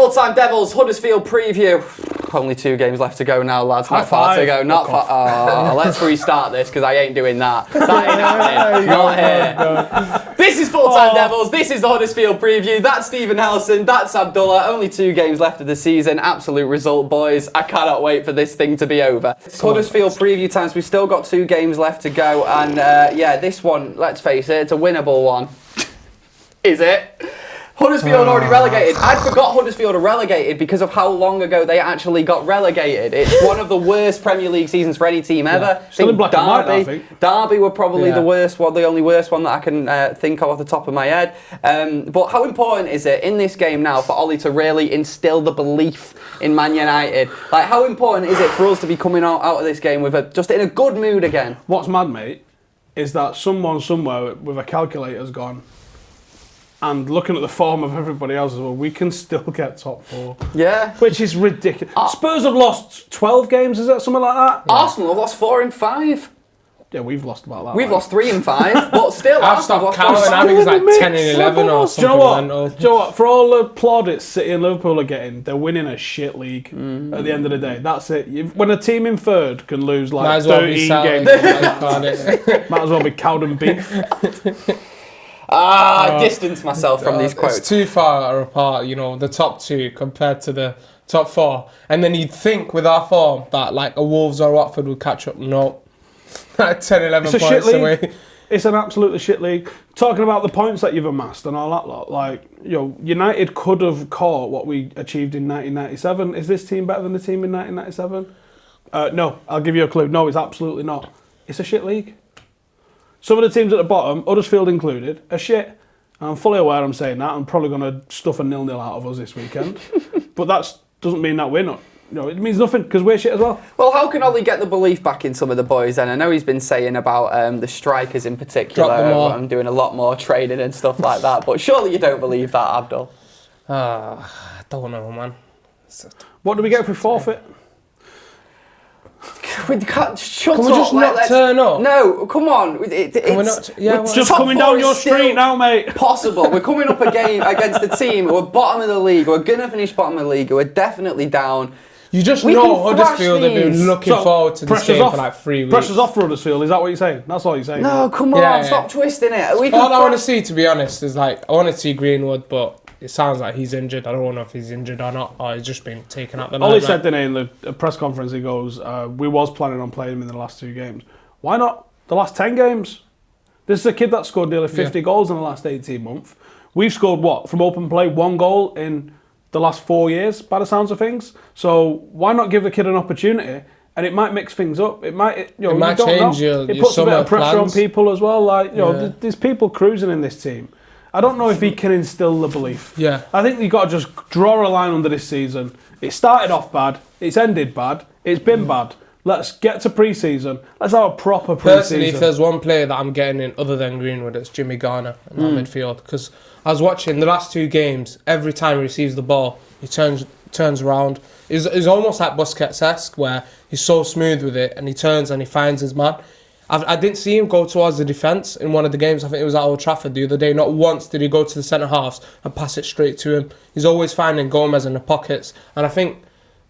Full-Time Devils Huddersfield preview. Only 2 games left to go now, lads. Not far to go. Not far. Oh, let's restart this because I ain't doing that. That ain't happening. Not here. This is Full-Time Devils. This is the Huddersfield preview. That's Stephen Howson. That's Abdullah. Only 2 games left of the season. Absolute result, boys. I cannot wait for this thing to be over. It's Huddersfield preview times. We've still got 2 games left to go. And yeah, this one, let's face it, it's a winnable one. Is it? Huddersfield already relegated. I'd forgot Huddersfield are relegated because of how long ago they actually got relegated. It's one of the worst Premier League seasons for any team ever. Still in black and white, I think. Derby were probably the worst one, the only worst one that I can think of off the top of my head. But how important is it in this game now for Ollie to really instill the belief in Man United? Like, how important is it for us to be coming out of this game with just in a good mood again? What's mad, mate, is that someone somewhere with a calculator's gone. And looking at the form of everybody else as well, we can still get top 4. Yeah. Which is ridiculous. Spurs have lost 12 games, is that something like that? Yeah. Arsenal have lost 4 in 5. Yeah, we've lost about that. We've lost 3 in 5, but still, I've stopped counting. I think it's like 10 and 11 or something. Do you know what? For all the plaudits City and Liverpool are getting, they're winning a shit league at the end of the day. That's it. When a team in third can lose like 13 games, might as well be Cowden beef. Distance myself from these quotes. It's too far apart, you know, the top 2 compared to the top 4. And then you'd think with our form that like a Wolves or Watford would catch up. No. 10, 11 points away. It's an absolutely shit league. Talking about the points that you've amassed and all that lot, like, you know, United could have caught what we achieved in 1997. Is this team better than the team in 1997? No, I'll give you a clue. No, it's absolutely not. It's a shit league. Some of the teams at the bottom, Huddersfield included, are shit. And I'm fully aware I'm saying that. I'm probably going to stuff a 0-0 out of us this weekend. But that doesn't mean that we're not. You know, it means nothing because we're shit as well. Well, how can Ollie get the belief back in some of the boys then? I know he's been saying about the strikers in particular. I'm doing a lot more training and stuff like that. But surely you don't believe that, Abdul? I don't know, man. What do we get if we forfeit? We can't shut Can we just not turn up? No, come on. It's just coming down your street now, mate. Possible. We're coming up again against a team who are bottom of the league, who are going to finish bottom of the league, who are definitely down. You just know Huddersfield have been looking forward to this game for like 3 weeks. Pressure's off for Huddersfield, is that what you're saying? That's all you're saying. No, come on, stop twisting it. All I want to see, to be honest, is like, I want to see Greenwood, but it sounds like he's injured. I don't know if he's injured or not, or he's just been taken out the night. Ollie said today in the press conference, he goes, we was planning on playing him in the last 2 games. Why not the last 10 games? This is a kid that scored nearly 50 goals in the last 18 months. We've scored, what, from open play, 1 goal in the last 4 years, by the sounds of things. So why not give the kid an opportunity? And it might mix things up. It might, you know, it might change your It puts a bit of pressure plans on people as well. Like, you know, there's people cruising in this team. I don't know if he can instill the belief. Yeah. I think you've got to just draw a line under this season. It started off bad. It's ended bad. It's been bad. Let's get to pre-season. Let's have a proper pre-season. Personally, if there's one player that I'm getting in other than Greenwood, it's Jimmy Garner in that midfield. Because I was watching the last 2 games, every time he receives the ball, he turns around. It's almost like Busquets-esque, where he's so smooth with it, and he turns and he finds his man. I didn't see him go towards the defence in one of the games. I think it was at Old Trafford the other day. Not once did he go to the centre-halves and pass it straight to him. He's always finding Gomez in the pockets. And I think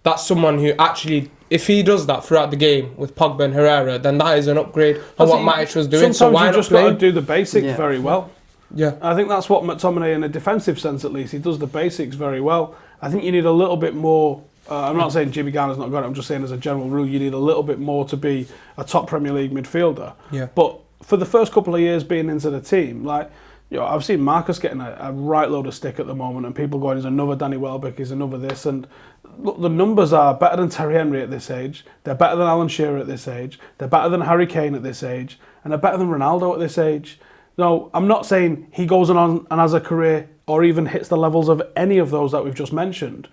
that's someone who actually, if he does that throughout the game with Pogba and Herrera, then that is an upgrade on what Matic was doing. Sometimes you just got to do the basics very well. Yeah. I think that's what McTominay, in a defensive sense at least, he does the basics very well. I think you need a little bit more. I'm not saying Jimmy Garner's not got it. I'm just saying as a general rule, you need a little bit more to be a top Premier League midfielder. Yeah. But for the first couple of years being into the team, like, you know, I've seen Marcus getting a right load of stick at the moment, and people going, he's another Danny Welbeck, he's another this. And look, the numbers are better than Terry Henry at this age. They're better than Alan Shearer at this age. They're better than Harry Kane at this age. And they're better than Ronaldo at this age. No, I'm not saying he goes on and has a career or even hits the levels of any of those that we've just mentioned.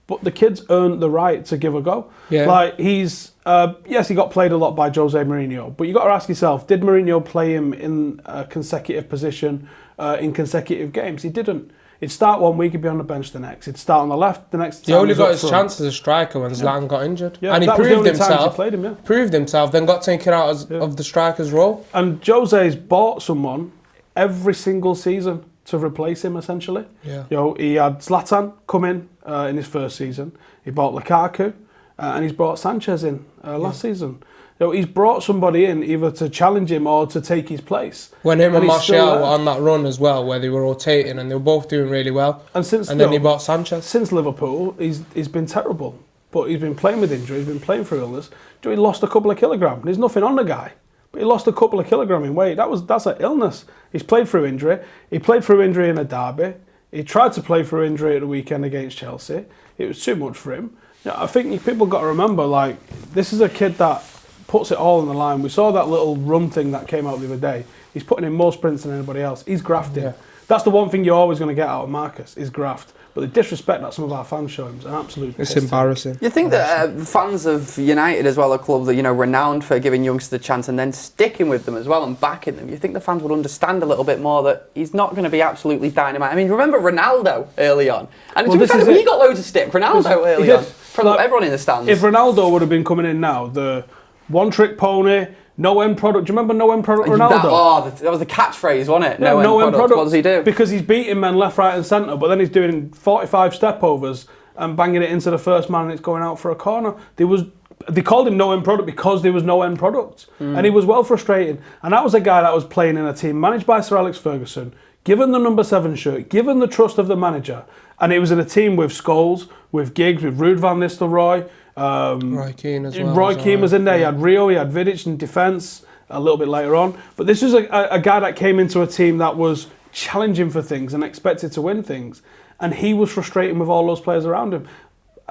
But the kid's earned the right to give a go. Yeah. Like, he's, yes, he got played a lot by Jose Mourinho, but you got to ask yourself, did Mourinho play him in a consecutive position in consecutive games? He didn't. He'd start one week, he'd be on the bench the next. He'd start on the left, the next. He only got his chance as a striker when Zlatan got injured. Yeah, and he proved himself. He played him, Proved himself, then got taken out of the striker's role. And Jose's bought someone every single season. to replace him, essentially. Yeah. He had Zlatan come in his first season. He bought Lukaku, and he's brought Sanchez in last season. He's brought somebody in either to challenge him or to take his place. When him and Martial were on that run as well, where they were rotating and they were both doing really well. And then he bought Sanchez. Since Liverpool, he's been terrible. But he's been playing with injury, he's been playing through illness. He lost a couple of kilograms. There's nothing on the guy. But he lost a couple of kilograms in weight. That's an illness. He's played through injury. He played through injury in a derby. He tried to play through injury at the weekend against Chelsea. It was too much for him. I think people got to remember, this is a kid that puts it all on the line. We saw that little run thing that came out the other day. He's putting in more sprints than anybody else. He's grafting. Yeah. That's the one thing you're always going to get out of Marcus, is graft. But the disrespect that some of our fans show him is an absolute It's embarrassing. You think that fans of United as well, a club that, renowned for giving youngsters a chance and then sticking with them as well and backing them, you think the fans would understand a little bit more that he's not going to be absolutely dynamite? I mean, remember Ronaldo early on? And to be fair, he got loads of stick. Ronaldo early on. From everyone in the stands. If Ronaldo would have been coming in now, the one-trick pony, no end product. Do you remember no end product Ronaldo? That was the catchphrase, wasn't it? Yeah, no end product. What does he do? Because he's beating men left, right, and centre, but then he's doing 45 step overs and banging it into the first man, and it's going out for a corner. They called him no end product because there was no end product, and he was well frustrated. And that was a guy that was playing in a team managed by Sir Alex Ferguson, given the number 7 shirt, given the trust of the manager, and it was in a team with Scholes, with Giggs, with Ruud van Nistelrooy. Roy Keane as well. Roy Keane was in there. He had Rio, he had Vidic in defence a little bit later on. But this was a guy that came into a team that was challenging for things and expected to win things. And he was frustrating with all those players around him.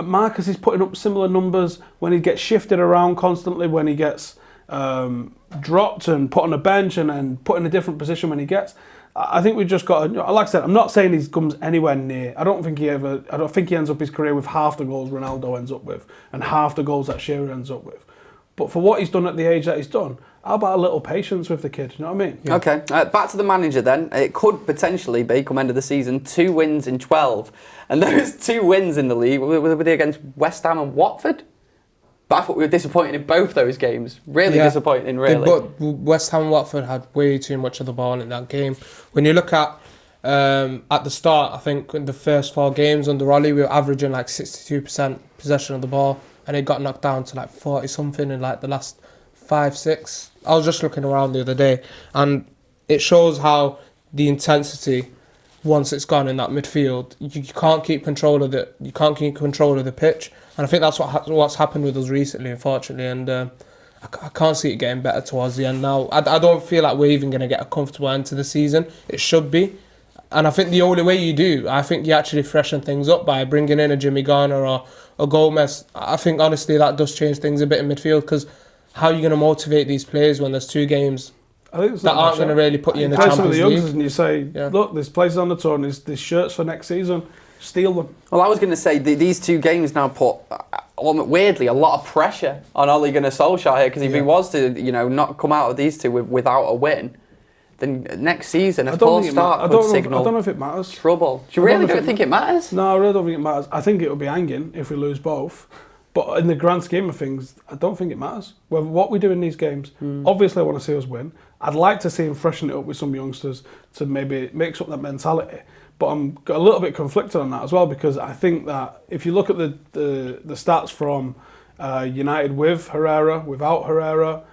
Marcus is putting up similar numbers when he gets shifted around constantly, when he gets dropped and put on a bench and then put in a different position when he gets. I think we've just got to, like I said, I'm not saying he comes anywhere near. I don't think he ends up his career with half the goals Ronaldo ends up with and half the goals that Shearer ends up with. But for what he's done at the age that he's done, how about a little patience with the kid? You know what I mean? Yeah. Okay, back to the manager then. It could potentially be, come end of the season, 2 wins in 12. And those 2 wins in the league, were they against West Ham and Watford? But I thought we were disappointed in both those games. Really disappointing, really. But West Ham and Watford had way too much of the ball in that game. When you look at the start, I think in the first 4 games under Ollie, we were averaging 62% possession of the ball, and it got knocked down to 40-something in the last 5-6. I was just looking around the other day, and it shows how the intensity, once it's gone in that midfield, you can't keep control of the pitch. And I think that's what's happened with us recently, unfortunately. And I can't see it getting better towards the end now. I don't feel like we're even going to get a comfortable end to the season. It should be. And I think the only way you do, I think you actually freshen things up by bringing in a Jimmy Garner or a Gomez. I think, honestly, that does change things a bit in midfield, because how are you going to motivate these players when there's 2 games that aren't going to really put you in the Champions League? And you say, look, there's places on the tour and there's shirts for next season. Steal them. Well, I was going to say these 2 games now put, weirdly, a lot of pressure on Ole Gunnar Solskjaer here, because if he was to, not come out of these 2 without a win, then next season a poor start could signal. I don't know if it matters. Trouble. Do you really don't think it matters? No, I really don't think it matters. I think it'll be hanging if we lose both. But in the grand scheme of things, I don't think it matters. What we do in these games, obviously I want to see us win. I'd like to see him freshen it up with some youngsters to maybe mix up that mentality. But I'm a little bit conflicted on that as well, because I think that if you look at the stats from United with Herrera, without Herrera,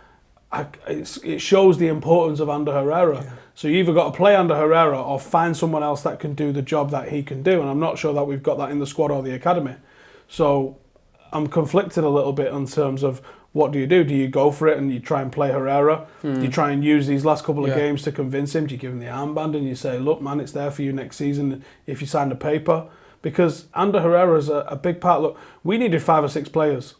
it shows the importance of Ander Herrera. Yeah. So you either got to play Ander Herrera or find someone else that can do the job that he can do. And I'm not sure that we've got that in the squad or the academy. So I'm conflicted a little bit in terms of, what do? Do you go for it and you try and play Herrera? Do you try and use these last couple of games to convince him? Do you give him the armband and you say, look, man, it's there for you next season if you sign the paper? Because Ander Herrera is a big part. Look, we needed 5 or 6 players,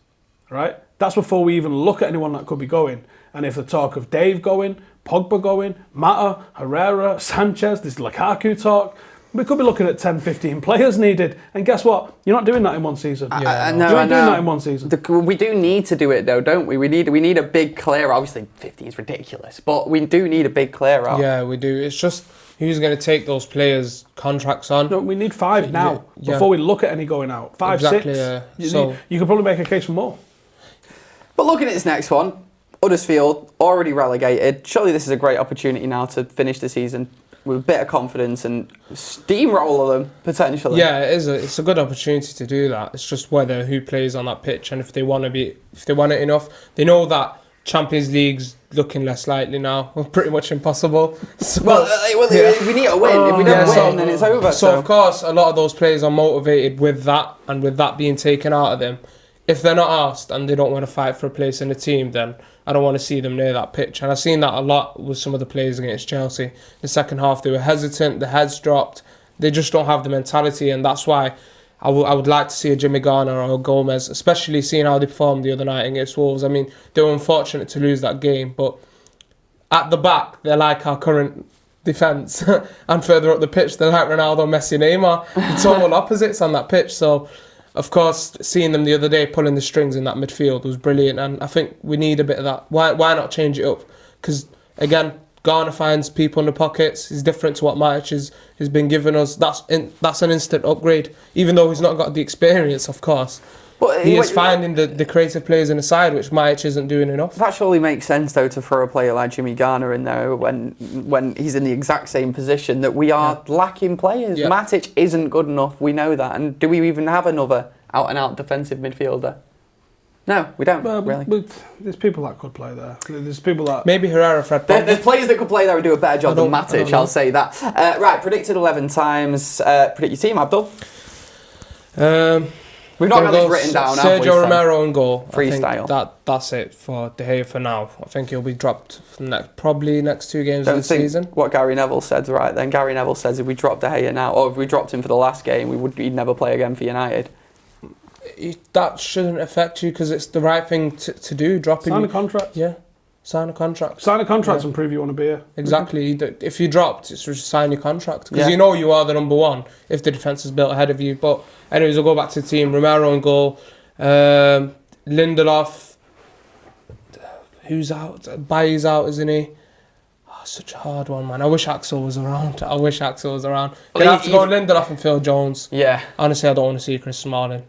right? That's before we even look at anyone that could be going. And if the talk of Dave going, Pogba going, Mata, Herrera, Sanchez, this Lukaku talk, we could be looking at 10, 15 players needed. And guess what? You're not doing that in one season. You're not doing that in one season. We do need to do it, though, don't we? We need a big clear. Obviously, 15 is ridiculous, but we do need a big clear out. Yeah, we do. It's just who's going to take those players' contracts on. No, we need 5 now before we look at any going out. 5, exactly, 6. You could probably make a case for more. But looking at this next one, Huddersfield already relegated. Surely this is a great opportunity now to finish the season with a bit of confidence and steamroller them potentially. Yeah, it's a good opportunity to do that. It's just who plays on that pitch and if they want it enough. They know that Champions League's looking less likely now, pretty much impossible. So, we need a win. If we don't win, then it's over. So of course, a lot of those players are motivated with that, and with that being taken out of them. If they're not asked and they don't want to fight for a place in the team, then I don't want to see them near that pitch. And I've seen that a lot with some of the players against Chelsea. The second half, they were hesitant, the heads dropped. They just don't have the mentality, and that's why I would like to see a Jimmy Garner or a Gomez, especially seeing how they performed the other night against Wolves. I mean, they were unfortunate to lose that game, but at the back, they're like our current defence. And further up the pitch, they're like Ronaldo, Messi, Neymar. The total opposites on that pitch. So, of course, seeing them the other day pulling the strings in that midfield was brilliant, and I think we need a bit of that. Why not change it up? Because, again, Garner finds people in the pockets. He's different to what Matic has been giving us. That's an instant upgrade, even though he's not got the experience, of course. But he is finding the creative players in the side, which Matic isn't doing enough. That surely makes sense, though, to throw a player like Jimmy Garner in there when he's in the exact same position that we are lacking players. Yeah. Matic isn't good enough, we know that. And do we even have another out-and-out defensive midfielder? No, we don't, really. But there's people that could play there. There's people that... Maybe Herrera, Fred. There's players that could play there and do a better job than Matic, I'll say that. Right, predicted 11 times. Predict your team, Abdul. We've not got this written down, have we? Sergio Romero in goal. Freestyle. That's it for De Gea for now. I think he'll be dropped for probably next 2 games of the season. What Gary Neville said, right then. Gary Neville says if we drop De Gea now, or if we dropped him for the last game, he'd never play again for United. That shouldn't affect you because it's the right thing to do. Sign a contract. Yeah, sign a contract. Sign a contract and prove you want to be here. Exactly. If you dropped, it's just sign your contract because you know you are the number one if the defence is built ahead of you. But anyways, we'll go back to the team. Romero in goal. Lindelof. Who's out? Bailly's out, isn't he? Oh, such a hard one, man. I wish Axel was around. Gonna have to go Lindelof and Phil Jones. Yeah. Honestly, I don't want to see Chris Smalling.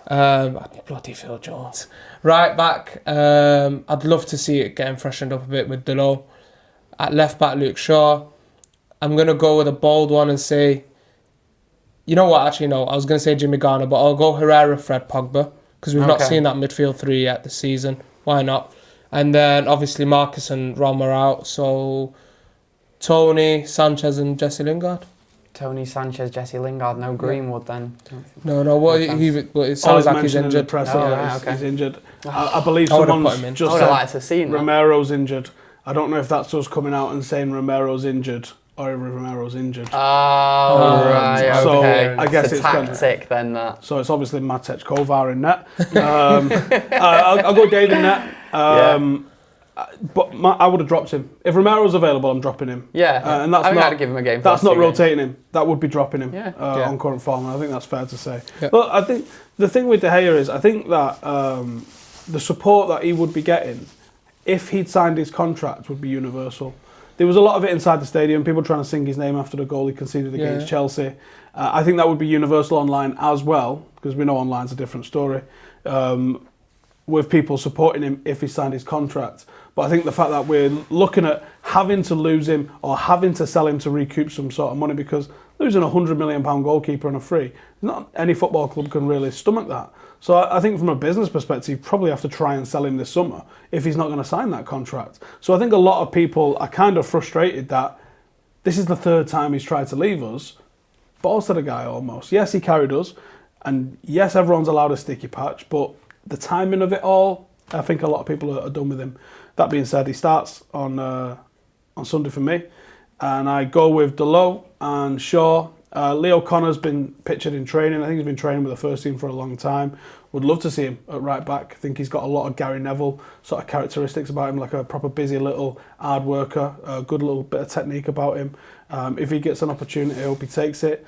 Bloody Phil Jones. Right back, I'd love to see it getting freshened up a bit with Delo. At left back, Luke Shaw. I'm going to go with a bold one and say, you know what, actually no, I was going to say Jimmy Garner, but I'll go Herrera, Fred, Pogba, because we've not seen that midfield 3 yet this season. Why not? And then obviously Marcus and Rom are out, so Tony, Sanchez and Jesse Lingard. Tony, Sanchez, Jesse Lingard, no Greenwood then? No. Well, it sounds like he's injured. He's injured. I believe someone's just said Romero's injured. I don't know if that's us coming out and saying Romero's injured or if Romero's injured. Oh, right, okay. So I guess it's tactic then that. So it's obviously Matej Kovar in net. I'll go Dave in net. But I would have dropped him. If Romero's available, I'm dropping him. Yeah, and that's I'd give him a game. That's not rotating him. That would be dropping him on current form. And I think that's fair to say. Yeah. But I think the thing with De Gea is, I think that the support that he would be getting if he'd signed his contract would be universal. There was a lot of it inside the stadium, people trying to sing his name after the goal he conceded against Chelsea. I think that would be universal online as well, because we know online's a different story, with people supporting him if he signed his contract. But I think the fact that we're looking at having to lose him or having to sell him to recoup some sort of money, because losing a £100 million goalkeeper on a free, not any football club can really stomach that. So I think from a business perspective, you probably have to try and sell him this summer if he's not going to sign that contract. So I think a lot of people are kind of frustrated that this is the 3rd time he's tried to leave us. Balls to the guy almost. Yes, he carried us. And yes, everyone's allowed a sticky patch. But the timing of it all, I think a lot of people are done with him. That being said, he starts on Sunday for me. And I go with Delo and Shaw. Leo Connor's been pictured in training. I think he's been training with the first team for a long time. Would love to see him at right back. I think he's got a lot of Gary Neville sort of characteristics about him, like a proper busy little hard worker, a good little bit of technique about him. If he gets an opportunity, I hope he takes it.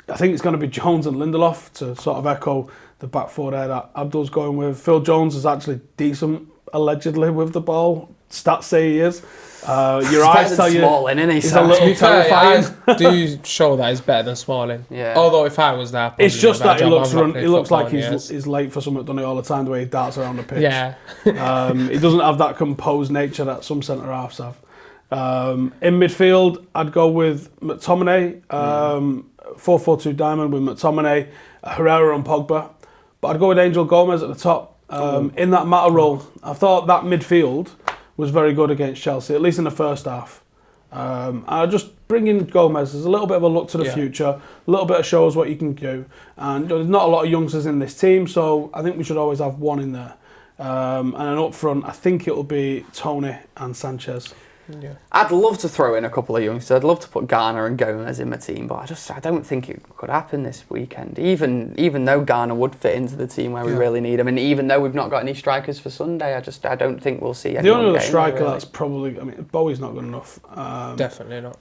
I think it's going to be Jones and Lindelof to sort of echo the back four there that Abdul's going with. Phil Jones is actually decent, allegedly, with the ball. Stats say he is. Your eyes tell you Smalling, isn't he? he's a little terrifying. Eyes do show that he's better than Smalling. Yeah. Although if I was there, it's just that he looks like he's late for something, done it all the time, the way he darts around the pitch. Yeah. He doesn't have that composed nature that some centre halves have. In midfield, I'd go with McTominay, 4-4-2 diamond with McTominay, Herrera and Pogba. But I'd go with Angel Gomez at the top. In that Mata role, I thought that midfield was very good against Chelsea, at least in the first half. I'll just bring in Gomez as a little bit of a look to the future, a little bit of show us what you can do. And there's not a lot of youngsters in this team, so I think we should always have one in there. And then up front, I think it'll be Tony and Sanchez. Yeah. I'd love to throw in a couple of youngsters. I'd love to put Garner and Gomez in my team, but I don't think it could happen this weekend. Even though Garner would fit into the team where we really need him, and even though we've not got any strikers for Sunday, I don't think we'll see anyone. The only other striker really. that's probably, Bowie's not good enough. Definitely not.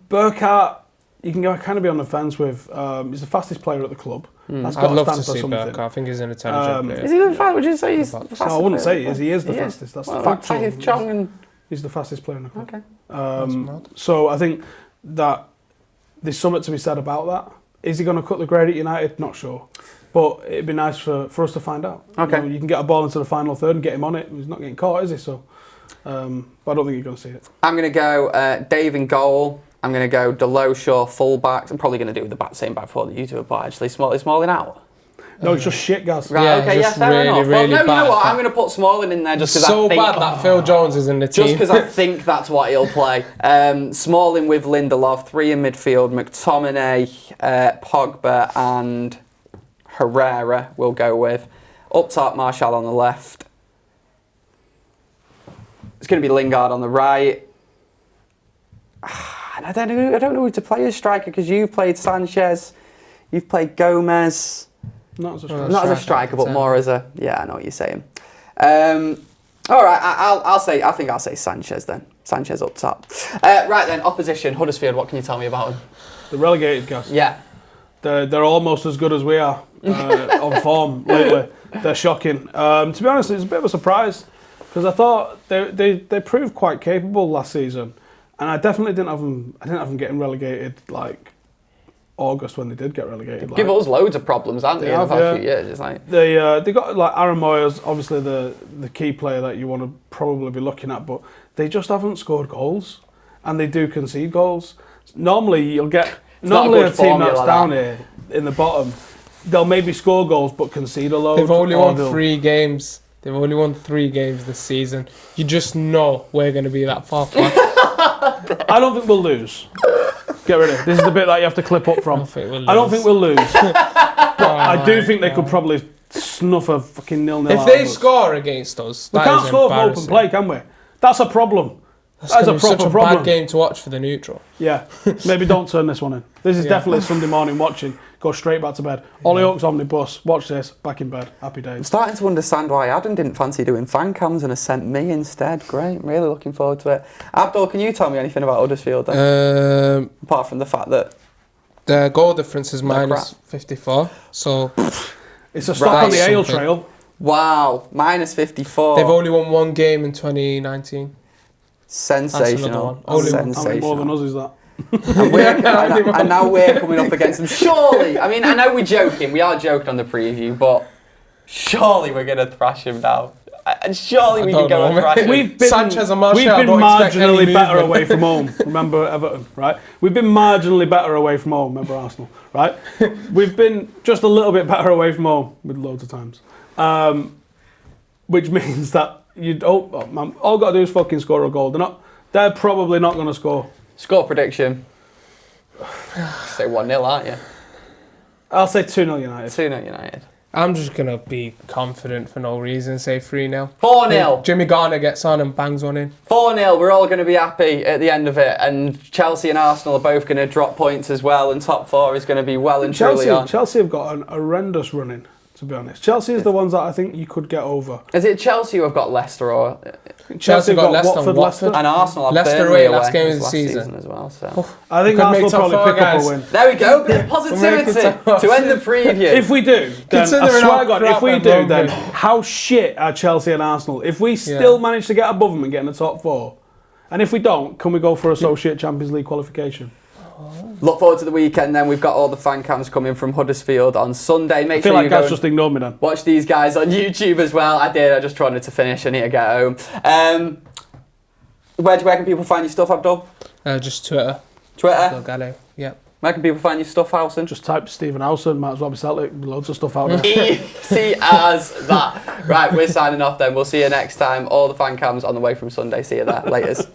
Burkhardt, you can kind of be on the fence with. He's the fastest player at the club. That's got I'd love stand to for see something. Burkhardt. I think he's an intelligent player. Is he the fastest? Would you say he's the fastest? No, I wouldn't player? say he is. He is the fastest. That's the Well, fact. Chong and He's the fastest player in the club. okay. So I think that there's something to be said about that. Is he going to cut the grade at United? Not sure. But it'd be nice for us to find out. Okay. You can get a ball into the final third and get him on it. He's not getting caught, is he? So, but I don't think you're going to see it. I'm going to go Dave in goal. I'm going to go Deloshaw full-backs. I'm probably going to do the same back four that you two have put, actually. Smalling out. No, it's just shit, Gaz. Right, Yeah, okay, just fair really, enough. really Well, no, you know bad. what? I'm going to put Smalling in there just because So I think... bad that Phil Jones is in the team. Just because I think that's what he'll play. Smalling with Lindelof, 3 in midfield, McTominay, Pogba and Herrera we'll go with. Up top, Martial on the left. It's going to be Lingard on the right. And I don't know who to play as striker because you've played Sanchez, you've played Gomez... Not as a striker. Not as a striker, but more as a... Yeah, I know what you're saying. All right, I think I'll say Sanchez then. Sanchez up top. Right then, opposition, Huddersfield, what can you tell me about them? The relegated, Gaz. Yeah. They're almost as good as we are on form lately. They're shocking. To be honest, it's a bit of a surprise because I thought they proved quite capable last season, and I definitely didn't have them getting relegated like August when they did get relegated. Give us loads of problems, haven't they, in the past few years? It's like... They got like Aaron Moyer's obviously the key player that you want to probably be looking at, but they just haven't scored goals, and they do concede goals. Normally you'll get a team that's down here in the bottom, they'll maybe score goals but concede a load. They've only won 3 games. They've only won 3 games this season. You just know we're going to be that far. I don't think we'll lose. Get rid of it. This is the bit that you have to clip up from. I don't think we'll lose. But I do think they could probably snuff a fucking 0-0 If out they of us. score against us, We can't score from open play, can we? That's a problem. That's a proper such a problem. bad game to watch for the neutral. Yeah. Maybe don't turn this one in. This is definitely Sunday morning watching. Go straight back to bed. Ollie Oaks Omnibus. Watch this. Back in bed. Happy days. I'm starting to understand why Adam didn't fancy doing Fancams and has sent me instead. Great, I'm really looking forward to it. Abdul, can you tell me anything about Huddersfield then? Apart from the fact that... The goal difference is minus 54, so... It's a stop on the ale trail. Wow, minus 54. They've only won 1 game in 2019. Sensational. Only How many Sensational. more than us is that? And now we're coming up against them. Surely, I mean, I know we're joking. We are joking on the preview, but surely we're going to thrash him now. And surely we can go and thrash him. We've been Sanchez and Martial, we've been don't expect any marginally better movement. away from home. Remember Everton, right? We've been marginally better away from home. Remember Arsenal, right? We've been just a little bit better away from home with loads of times. Which means that all got to do is fucking score a goal. They're probably not going to score. Score prediction. Say 1-0, aren't you? I'll say 2-0 United. 2-0 United. I'm just going to be confident for no reason, say 3-0. 4-0. Jimmy Garner gets on and bangs one in. 4-0. We're all going to be happy at the end of it. And Chelsea and Arsenal are both going to drop points as well. And top 4 is going to be well and truly on. Chelsea have got an horrendous running, to be honest. Chelsea is the ones that I think you could get over. Is it Chelsea who have got Leicester or... Chelsea have got Leicester, Leicester. And Arsenal have Leicester Burnley away last game of the last season. as well. So. I think Could Arsenal make top probably 4, pick up guys. a win. There we go. Bit of positivity to end the preview. If we do, then I Considering swear how to God, if crap we they've do, run then been. how shit are Chelsea and Arsenal? If we still manage to get above them and get in the top 4, and if we don't, can we go for Associate Champions League qualification? Look forward to the weekend then. We've got all the fan cams coming from Huddersfield on Sunday. Make I feel sure like you go Gaz just ignored me then. watch these guys on YouTube as well. I did. I just wanted to finish. I need to get home. Where can people find your stuff, Abdul? Just Twitter. Twitter? Gallo. Yeah. Where can people find your stuff, Howson? Just type Stephen Howson, might as well be Celtic. Loads of stuff out there. Easy as that. Right, we're signing off then. We'll see you next time. All the fan cams on the way from Sunday. See you there. Laters.